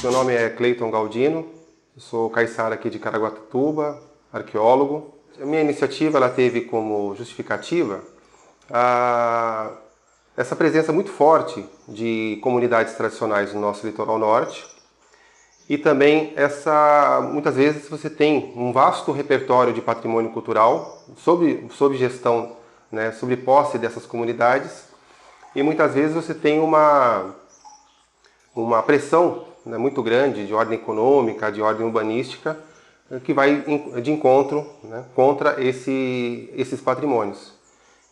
Meu nome é Cleiton Galdino, eu sou caiçara aqui de Caraguatatuba, arqueólogo. A minha iniciativa ela teve como justificativa essa presença muito forte de comunidades tradicionais no nosso litoral norte e também muitas vezes você tem um vasto repertório de patrimônio cultural sob gestão, né, sob posse dessas comunidades e muitas vezes você tem uma pressão, né, muito grande de ordem econômica, de ordem urbanística, que vai de encontro, né, contra esses patrimônios.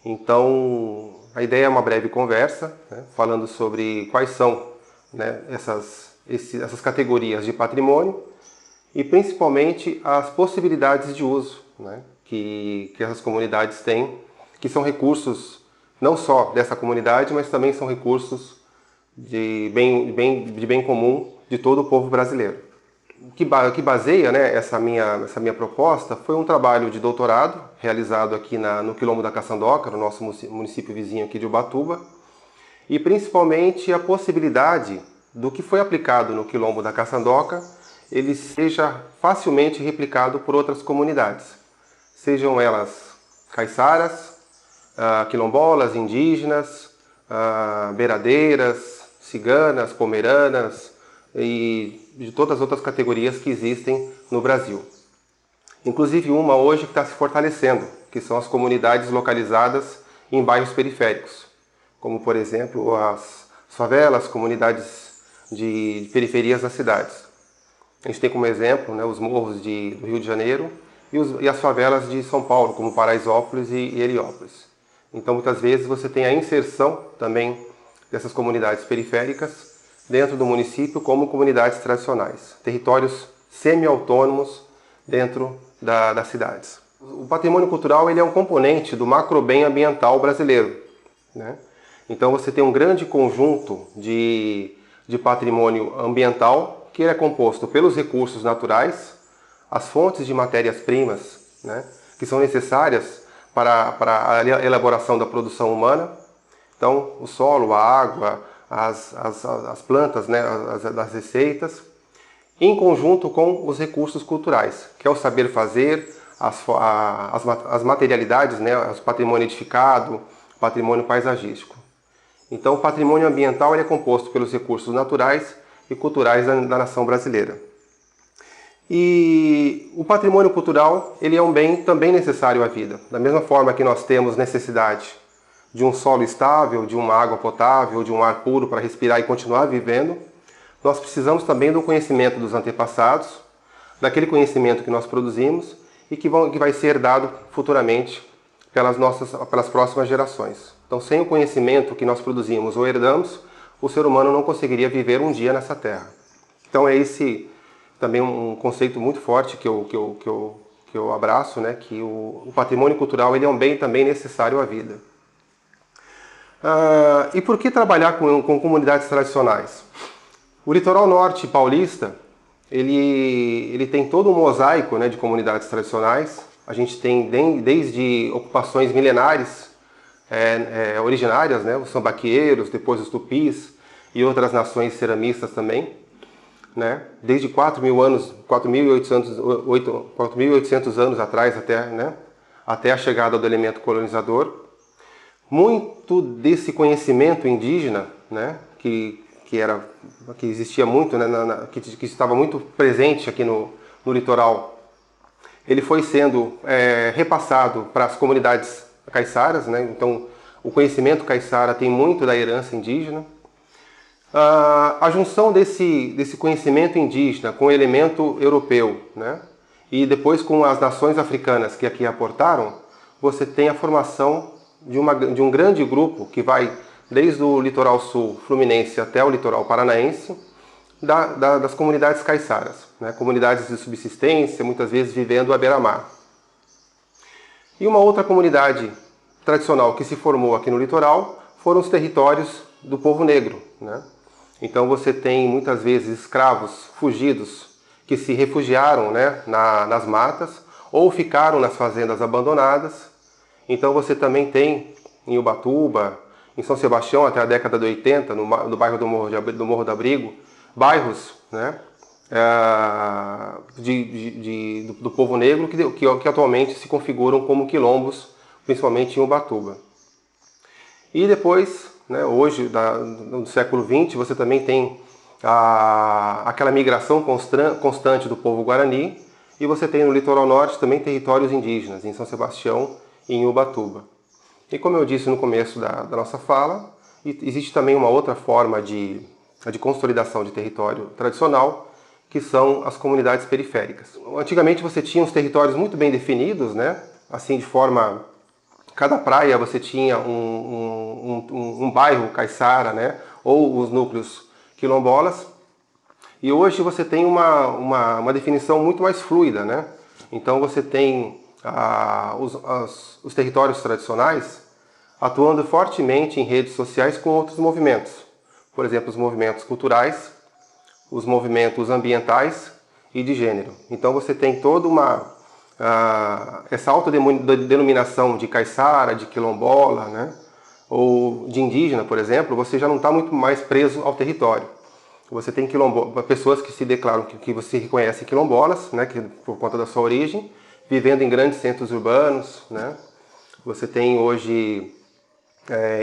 Então, a ideia é uma breve conversa, né, falando sobre quais são, né, essas categorias de patrimônio e principalmente as possibilidades de uso, né, que essas comunidades têm, que são recursos não só dessa comunidade, mas também são recursos de bem comum de todo o povo brasileiro. O que baseia, né, essa minha proposta foi um trabalho de doutorado realizado aqui no Quilombo da Caçandoca, no nosso município vizinho aqui de Ubatuba, e principalmente a possibilidade do que foi aplicado no Quilombo da Caçandoca ele seja facilmente replicado por outras comunidades, sejam elas caiçaras, quilombolas, indígenas, beiradeiras, ciganas, pomeranas e de todas as outras categorias que existem no Brasil. Inclusive uma hoje que está se fortalecendo, que são as comunidades localizadas em bairros periféricos, como por exemplo as favelas, comunidades de periferias das cidades. A gente tem como exemplo, né, os morros do Rio de Janeiro e as favelas de São Paulo, como Paraisópolis e Heliópolis. Então muitas vezes você tem a inserção também dessas comunidades periféricas dentro do município como comunidades tradicionais, territórios semi-autônomos dentro das cidades. O patrimônio cultural ele é um componente do macrobem ambiental brasileiro, né? Então você tem um grande conjunto de patrimônio ambiental que é composto pelos recursos naturais, as fontes de matérias-primas, né, que são necessárias para a elaboração da produção humana. Então, o solo, a água, as plantas, né, as receitas, em conjunto com os recursos culturais, que é o saber fazer, as materialidades, né, o patrimônio edificado, patrimônio paisagístico. Então, o patrimônio ambiental ele é composto pelos recursos naturais e culturais da nação brasileira. E o patrimônio cultural ele é um bem também necessário à vida. Da mesma forma que nós temos necessidade de um solo estável, de uma água potável, de um ar puro para respirar e continuar vivendo, nós precisamos também do conhecimento dos antepassados, daquele conhecimento que nós produzimos e que vai ser dado futuramente pelas próximas gerações. Então, sem o conhecimento que nós produzimos ou herdamos, o ser humano não conseguiria viver um dia nessa terra. Então, é esse também um conceito muito forte que eu abraço, né, que o patrimônio cultural ele é um bem também necessário à vida. E por que trabalhar com comunidades tradicionais? O litoral norte paulista ele tem todo um mosaico, né, de comunidades tradicionais. A gente tem desde ocupações milenares originárias, né, os sambaqueiros, depois os tupis e outras nações ceramistas também, né, desde 4.800 anos atrás até a chegada do elemento colonizador. Muito desse conhecimento indígena, né, que existia muito, né, que estava muito presente aqui no litoral, ele foi sendo repassado para as comunidades caiçaras, né? Então, o conhecimento caiçara tem muito da herança indígena. A junção desse conhecimento indígena com o elemento europeu, né, e depois com as nações africanas que aqui aportaram, você tem a formação de um grande grupo que vai desde o litoral sul fluminense até o litoral paranaense, das comunidades caiçaras, né, comunidades de subsistência, muitas vezes vivendo à beira-mar. E uma outra comunidade tradicional que se formou aqui no litoral foram os territórios do povo negro, né? Então você tem muitas vezes escravos fugidos que se refugiaram, né, nas matas ou ficaram nas fazendas abandonadas. Então você também tem em Ubatuba, em São Sebastião até a década de 80, no bairro do Morro do Abrigo, bairros né, do povo negro que atualmente se configuram como quilombos, principalmente em Ubatuba. E depois, né, hoje, no século XX, você também tem aquela migração constante do povo Guarani, e você tem no litoral norte também territórios indígenas, em São Sebastião e em Ubatuba. E como eu disse no começo da nossa fala, existe também uma outra forma de consolidação de território tradicional, que são as comunidades periféricas. Antigamente você tinha os territórios muito bem definidos, né? Assim, de forma... Cada praia você tinha um bairro caiçara, né? Ou os núcleos quilombolas. E hoje você tem uma definição muito mais fluida, né? Então você tem os territórios tradicionais atuando fortemente em redes sociais com outros movimentos. Por exemplo, os movimentos culturais, os movimentos ambientais e de gênero. Então você tem toda essa autodenominação de caiçara, de quilombola, né? Ou de indígena, por exemplo, você já não está muito mais preso ao território. Você tem pessoas que se declaram que você reconhece quilombolas, né? Que, por conta da sua origem, vivendo em grandes centros urbanos, né? Você tem hoje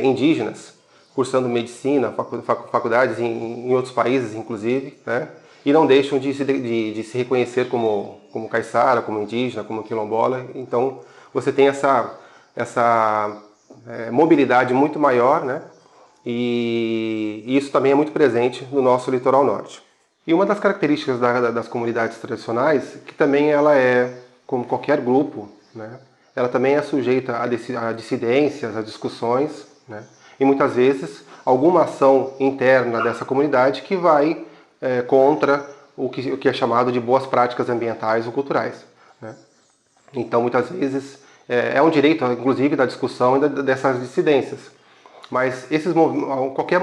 indígenas cursando medicina, faculdades em outros países, inclusive, né? E não deixam de se reconhecer como caiçara, como indígena, como quilombola. Então, você tem essa mobilidade muito maior, né? E isso também é muito presente no nosso litoral norte. E uma das características das comunidades tradicionais, que também ela é, como qualquer grupo, né? Ela também é sujeita a dissidências, a discussões, né? E muitas vezes alguma ação interna dessa comunidade que vai contra o que é chamado de boas práticas ambientais ou culturais, né? Então, muitas vezes, é um direito, inclusive, da discussão e dessas dissidências. Mas qualquer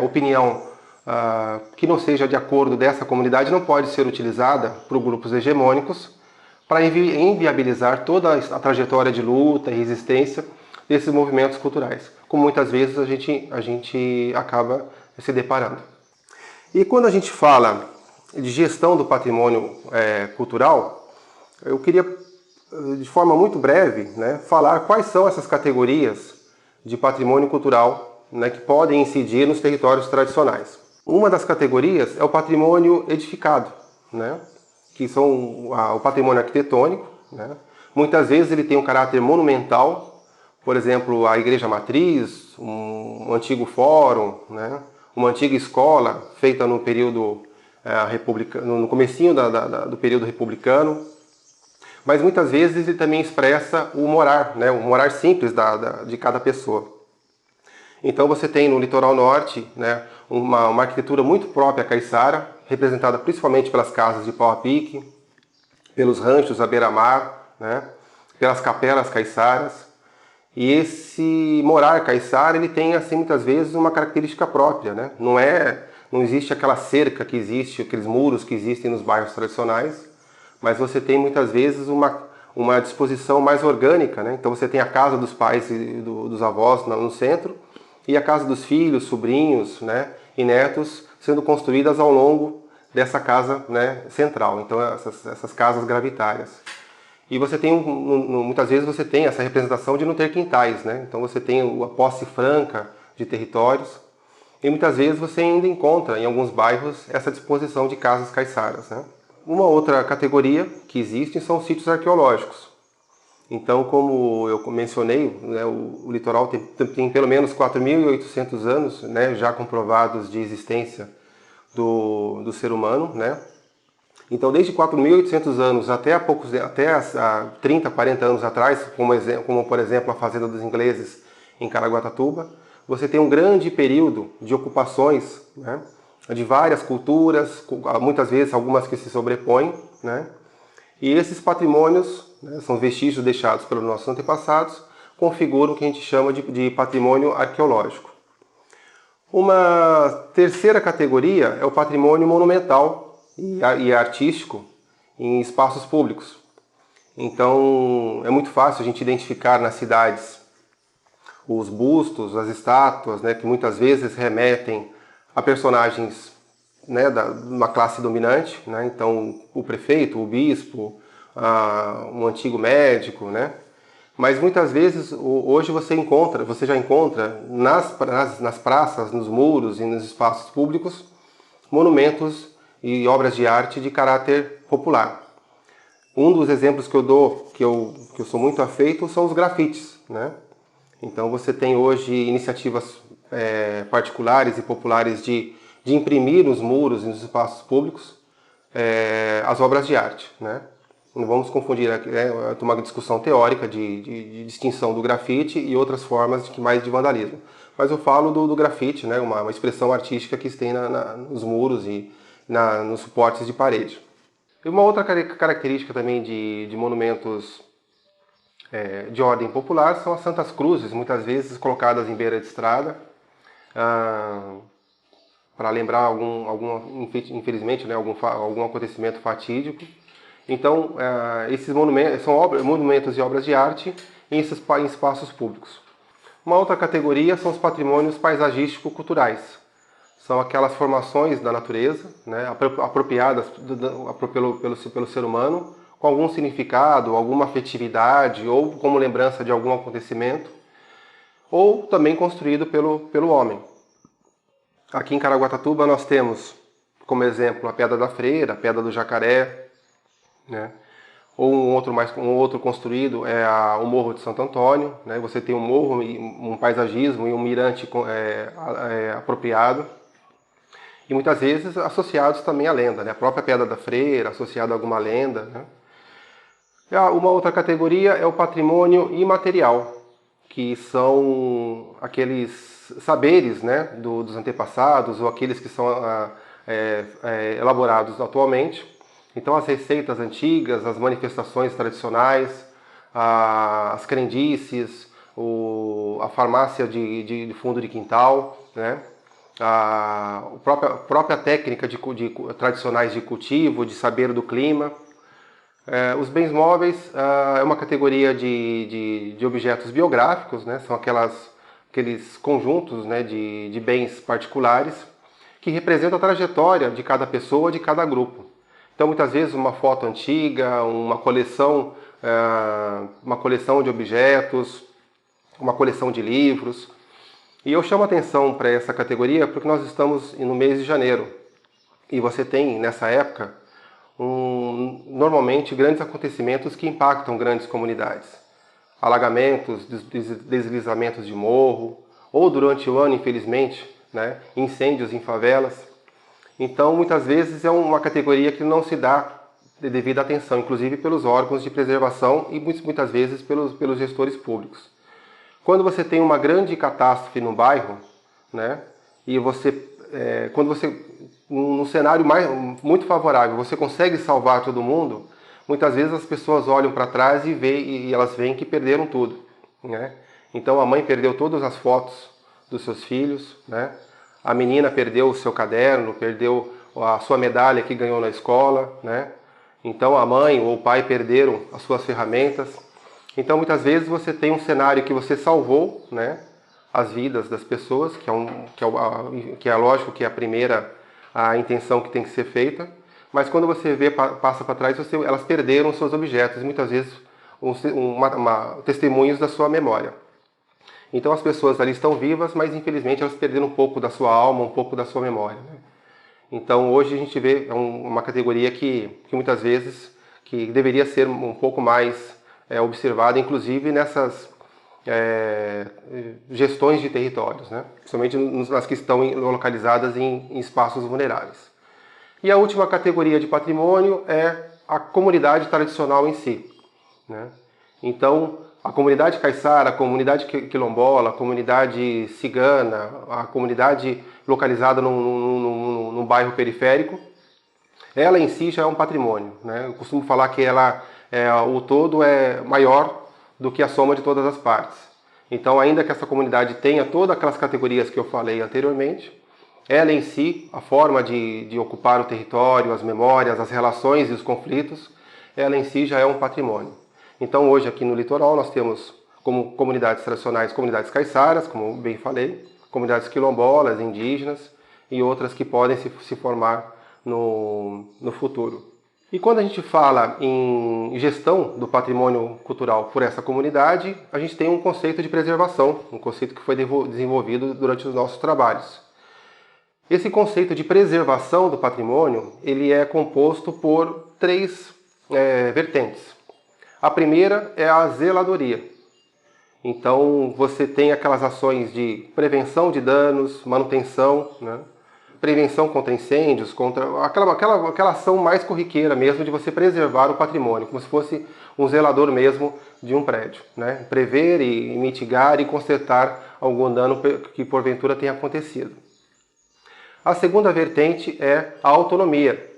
opinião que não seja de acordo dessa comunidade não pode ser utilizada por grupos hegemônicos para inviabilizar toda a trajetória de luta e resistência desses movimentos culturais, como muitas vezes a gente acaba se deparando. E quando a gente fala de gestão do patrimônio cultural, eu queria, de forma muito breve, né, falar quais são essas categorias de patrimônio cultural, né, que podem incidir nos territórios tradicionais. Uma das categorias é o patrimônio edificado, né, que são o patrimônio arquitetônico, né. Muitas vezes ele tem um caráter monumental, por exemplo, a igreja matriz, um antigo fórum, né, uma antiga escola feita no período republicano, no comecinho do período republicano. Mas muitas vezes ele também expressa o morar, né, o morar simples de cada pessoa. Então você tem no litoral norte, né, uma arquitetura muito própria caiçara, representada principalmente pelas casas de pau a pique, pelos ranchos à beira-mar, né, pelas capelas caiçaras. E esse morar caiçara, ele tem assim muitas vezes uma característica própria, né? Não existe aquela cerca que existe, aqueles muros que existem nos bairros tradicionais, mas você tem muitas vezes uma disposição mais orgânica, né? Então você tem a casa dos pais e dos avós no centro e a casa dos filhos, sobrinhos, né, e netos sendo construídas ao longo dessa casa, né, central. Então essas casas gravitárias. E você tem, muitas vezes você tem essa representação de não ter quintais, né? Então você tem a posse franca de territórios e muitas vezes você ainda encontra em alguns bairros essa disposição de casas caiçaras, né? Uma outra categoria que existe são os sítios arqueológicos. Então, como eu mencionei, né, o litoral tem pelo menos 4.800 anos, né, já comprovados de existência do ser humano, né? Então, desde 4.800 anos até 30, 40 anos atrás, como por exemplo a Fazenda dos Ingleses em Caraguatatuba, você tem um grande período de ocupações, né, de várias culturas, muitas vezes algumas que se sobrepõem, né? E esses patrimônios, né, são vestígios deixados pelos nossos antepassados, configuram o que a gente chama de patrimônio arqueológico. Uma terceira categoria é o patrimônio monumental e artístico em espaços públicos. Então, é muito fácil a gente identificar nas cidades os bustos, as estátuas, né, que muitas vezes remetem a personagens né, de uma classe dominante, né? Então o prefeito, o bispo, um antigo médico, né? Mas muitas vezes hoje você já encontra nas praças, nos muros e nos espaços públicos monumentos e obras de arte de caráter popular. Um dos exemplos que eu dou, que eu sou muito afeito, são os grafites, né? Então você tem hoje iniciativas particulares e populares de imprimir nos muros e nos espaços públicos as obras de arte, né? Não vamos confundir uma discussão teórica de distinção do grafite e outras formas mais de vandalismo. Mas eu falo do grafite, né? Uma expressão artística que se tem nos muros e nos suportes de parede. E uma outra característica também de monumentos de ordem popular são as santas cruzes, muitas vezes colocadas em beira de estrada, para lembrar infelizmente, né, algum acontecimento fatídico. Então, esses monumentos são monumentos e obras de arte em espaços públicos. Uma outra categoria são os patrimônios paisagístico-culturais. São aquelas formações da natureza, né, apropriadas pelo ser humano, com algum significado, alguma afetividade, ou como lembrança de algum acontecimento, ou também construído pelo homem. Aqui em Caraguatatuba nós temos, como exemplo, a Pedra da Freira, a Pedra do Jacaré, né? Ou um outro construído é o Morro de Santo Antônio, né? Você tem um morro, um paisagismo e um mirante apropriado, e muitas vezes associados também à lenda, né? A própria Pedra da Freira, associada a alguma lenda, né? Uma outra categoria é o patrimônio imaterial, que são aqueles saberes, né, dos antepassados ou aqueles que são elaborados atualmente. Então as receitas antigas, as manifestações tradicionais, as crendices, a farmácia de fundo de quintal, né? A própria técnica tradicionais de cultivo, de saber do clima. Os bens móveis é uma categoria de objetos biográficos, né? São aqueles conjuntos, né, de bens particulares que representam a trajetória de cada pessoa, de cada grupo. Então, muitas vezes, uma foto antiga, uma coleção de objetos, uma coleção de livros. E eu chamo a atenção para essa categoria porque nós estamos no mês de janeiro. E você tem, nessa época, normalmente grandes acontecimentos que impactam grandes comunidades. Alagamentos, deslizamentos de morro, ou durante o ano, infelizmente, né, incêndios em favelas. Então, muitas vezes é uma categoria que não se dá devida atenção, inclusive pelos órgãos de preservação e muitas vezes pelos gestores públicos. Quando você tem uma grande catástrofe no bairro, né, e num cenário muito favorável, você consegue salvar todo mundo, muitas vezes as pessoas olham para trás e elas veem que perderam tudo, né? Então a mãe perdeu todas as fotos dos seus filhos, né? A menina perdeu o seu caderno, perdeu a sua medalha que ganhou na escola, né? Então a mãe ou o pai perderam as suas ferramentas. Então muitas vezes você tem um cenário que você salvou, né, as vidas das pessoas, que é lógico que é a intenção que tem que ser feita, mas quando você passa para trás, elas perderam os seus objetos, e muitas vezes testemunhos da sua memória. Então as pessoas ali estão vivas, mas infelizmente elas perderam um pouco da sua alma, um pouco da sua memória, né? Então hoje a gente vê uma categoria que muitas vezes que deveria ser um pouco mais observada, inclusive nessas gestões de territórios, né? Principalmente nas que estão localizadas em espaços vulneráveis. E a última categoria de patrimônio é a comunidade tradicional em si, né? Então, a comunidade caiçara, a comunidade quilombola, a comunidade cigana, a comunidade localizada num bairro periférico, ela em si já é um patrimônio, né? Eu costumo falar que o todo é maior do que a soma de todas as partes. Então, ainda que essa comunidade tenha todas aquelas categorias que eu falei anteriormente, ela em si, a forma de ocupar o território, as memórias, as relações e os conflitos, ela em si já é um patrimônio. Então, hoje aqui no litoral nós temos como comunidades tradicionais, comunidades caiçaras, como bem falei, comunidades quilombolas, indígenas, e outras que podem se formar no futuro. E quando a gente fala em gestão do patrimônio cultural por essa comunidade, a gente tem um conceito de preservação, um conceito que foi desenvolvido durante os nossos trabalhos. Esse conceito de preservação do patrimônio, ele é composto por três vertentes. A primeira é a zeladoria. Então, você tem aquelas ações de prevenção de danos, manutenção, né? Prevenção contra incêndios, contra aquela ação mais corriqueira mesmo de você preservar o patrimônio, como se fosse um zelador mesmo de um prédio, né? Prever e mitigar e consertar algum dano que porventura tenha acontecido. A segunda vertente é a autonomia,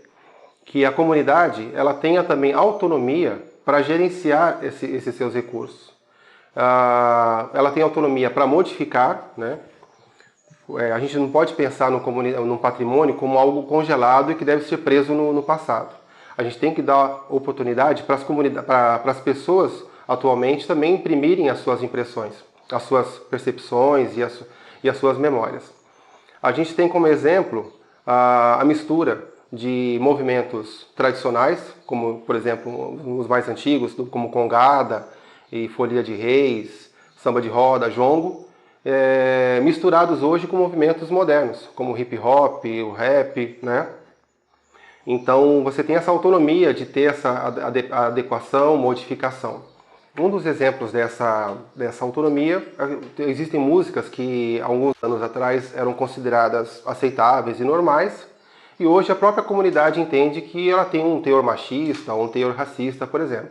que a comunidade ela tenha também autonomia para gerenciar esses seus recursos. Ela tem autonomia para modificar, né? A gente não pode pensar num patrimônio como algo congelado e que deve ser preso no passado. A gente tem que dar oportunidade para as pessoas atualmente também imprimirem as suas impressões, as suas percepções e as suas memórias. A gente tem como exemplo a mistura de movimentos tradicionais, como por exemplo os mais antigos, como congada e folia de reis, samba de roda, jongo, misturados hoje com movimentos modernos, como o hip hop, o rap, né? Então você tem essa autonomia de ter essa adequação, modificação. Um dos exemplos dessa autonomia, existem músicas que alguns anos atrás eram consideradas aceitáveis e normais, e hoje a própria comunidade entende que ela tem um teor machista ou um teor racista, por exemplo.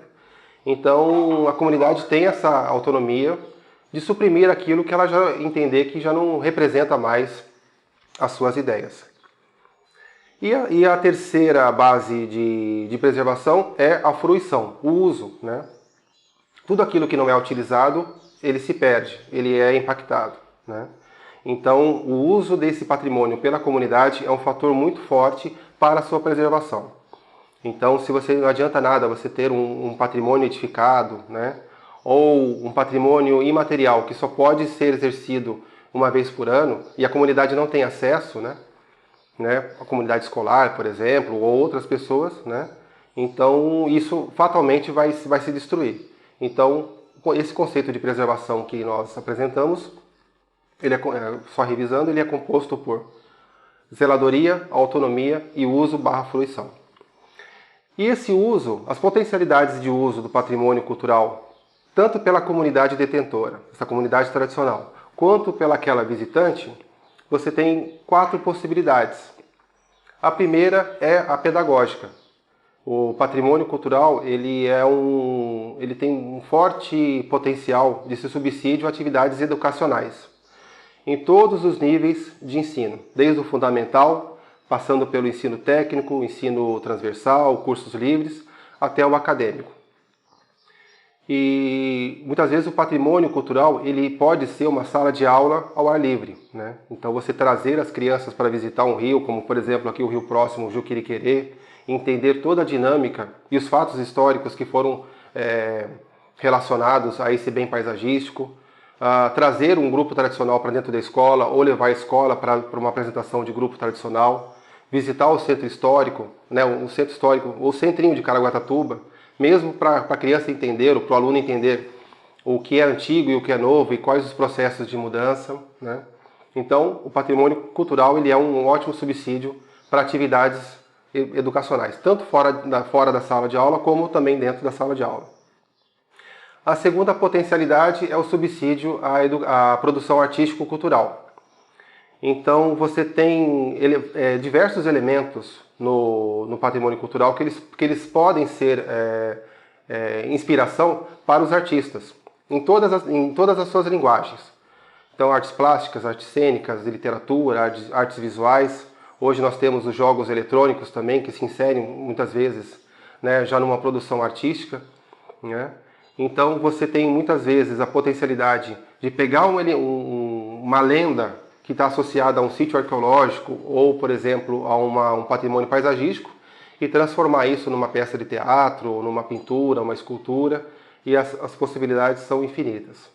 Então a comunidade tem essa autonomia de suprimir aquilo que ela já entender que já não representa mais as suas ideias. E a terceira base de preservação é a fruição, o uso, né? Tudo aquilo que não é utilizado, ele se perde, ele é impactado, né? Então, o uso desse patrimônio pela comunidade é um fator muito forte para a sua preservação. Então, se você não adianta nada você ter um patrimônio edificado, né? Ou um patrimônio imaterial que só pode ser exercido uma vez por ano e a comunidade não tem acesso, né? A comunidade escolar, por exemplo, ou outras pessoas, né? Então isso fatalmente vai se destruir. Então esse conceito de preservação que nós apresentamos, ele só revisando, ele é composto por zeladoria, autonomia e uso/fruição. E esse uso, as potencialidades de uso do patrimônio cultural, tanto pela comunidade detentora, essa comunidade tradicional, quanto pelaquela visitante, você tem 4 possibilidades. A primeira é a pedagógica. O patrimônio cultural ele tem um forte potencial de ser subsídio a atividades educacionais, em todos os níveis de ensino, desde o fundamental, passando pelo ensino técnico, ensino transversal, cursos livres, até o acadêmico. E muitas vezes o patrimônio cultural ele pode ser uma sala de aula ao ar livre, né? Então você trazer as crianças para visitar um rio, como por exemplo aqui o rio próximo, o Juqueriquerê, entender toda a dinâmica e os fatos históricos que foram relacionados a esse bem paisagístico, trazer um grupo tradicional para dentro da escola ou levar a escola para uma apresentação de grupo tradicional, visitar o centro histórico, né? O centro histórico, o centrinho de Caraguatatuba, mesmo para a criança entender, ou para o aluno entender o que é antigo e o que é novo e quais os processos de mudança, né? Então, o patrimônio cultural ele é um ótimo subsídio para atividades educacionais, tanto fora da sala de aula como também dentro da sala de aula. A segunda potencialidade é o subsídio à produção artístico-cultural. Então você tem diversos elementos no patrimônio cultural que eles podem ser inspiração para os artistas, em todas as suas linguagens. Então artes plásticas, artes cênicas, literatura, artes visuais. Hoje nós temos os jogos eletrônicos também, que se inserem muitas vezes, né, já numa produção artística, né? Então você tem muitas vezes a potencialidade de pegar uma lenda que está associada a um sítio arqueológico ou, por exemplo, a um patrimônio paisagístico e transformar isso numa peça de teatro, numa pintura, uma escultura, e as possibilidades são infinitas.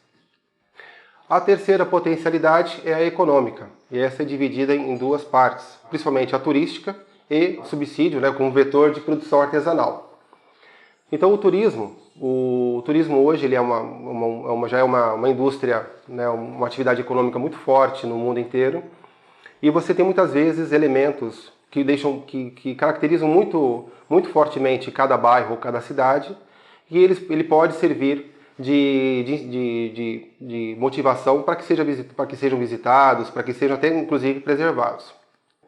A terceira potencialidade é a econômica, e essa é dividida em duas partes, principalmente a turística e subsídio, né, como vetor de produção artesanal. Então o turismo hoje ele é já é uma indústria, né, uma atividade econômica muito forte no mundo inteiro, e você tem muitas vezes elementos que caracterizam muito fortemente cada bairro ou cada cidade, e ele pode servir de motivação para que sejam visitados, para que sejam até inclusive preservados.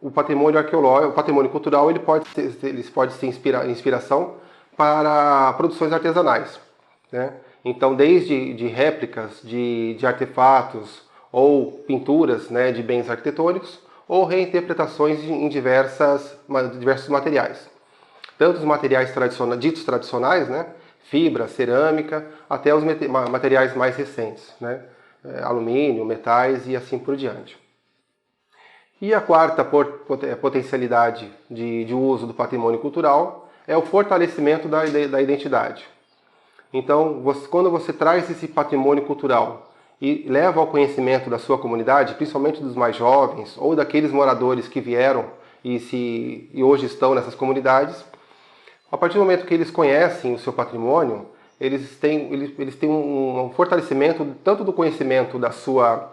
O patrimônio arqueológico, o patrimônio cultural, ele pode ser inspiração para produções artesanais, né? Então, desde réplicas de artefatos ou pinturas, né, de bens arquitetônicos, ou reinterpretações em diversos materiais. Tanto os materiais ditos tradicionais, né, fibra, cerâmica, até os materiais mais recentes, né, alumínio, metais e assim por diante. E a quarta potencialidade de uso do patrimônio cultural é o fortalecimento da identidade. Então, quando você traz esse patrimônio cultural e leva ao conhecimento da sua comunidade, principalmente dos mais jovens ou daqueles moradores que vieram e hoje estão nessas comunidades, a partir do momento que eles conhecem o seu patrimônio, eles têm um fortalecimento tanto do conhecimento da sua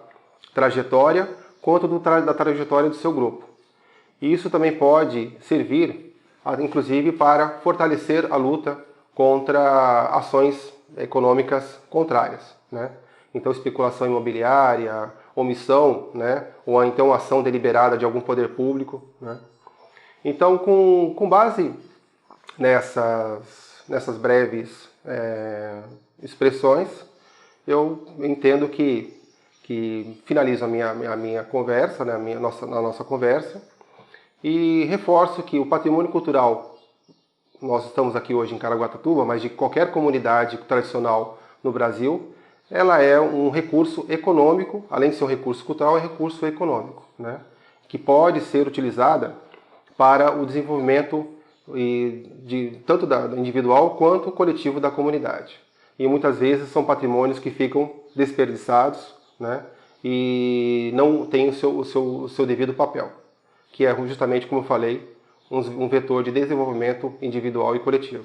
trajetória quanto da trajetória do seu grupo. E isso também pode servir, inclusive, para fortalecer a luta contra ações econômicas contrárias, né? Então, especulação imobiliária, omissão, né? Ou então ação deliberada de algum poder público, né? Então, com base nessas breves expressões, eu entendo que finalizo a minha conversa, né, a nossa conversa, e reforço que o patrimônio cultural, nós estamos aqui hoje em Caraguatatuba, mas de qualquer comunidade tradicional no Brasil, ela é um recurso econômico, além de ser um recurso cultural, é um recurso econômico, né, que pode ser utilizada para o desenvolvimento tanto individual quanto coletivo da comunidade. E muitas vezes são patrimônios que ficam desperdiçados, né, e não têm o seu devido papel, que é justamente, como eu falei, um vetor de desenvolvimento individual e coletivo.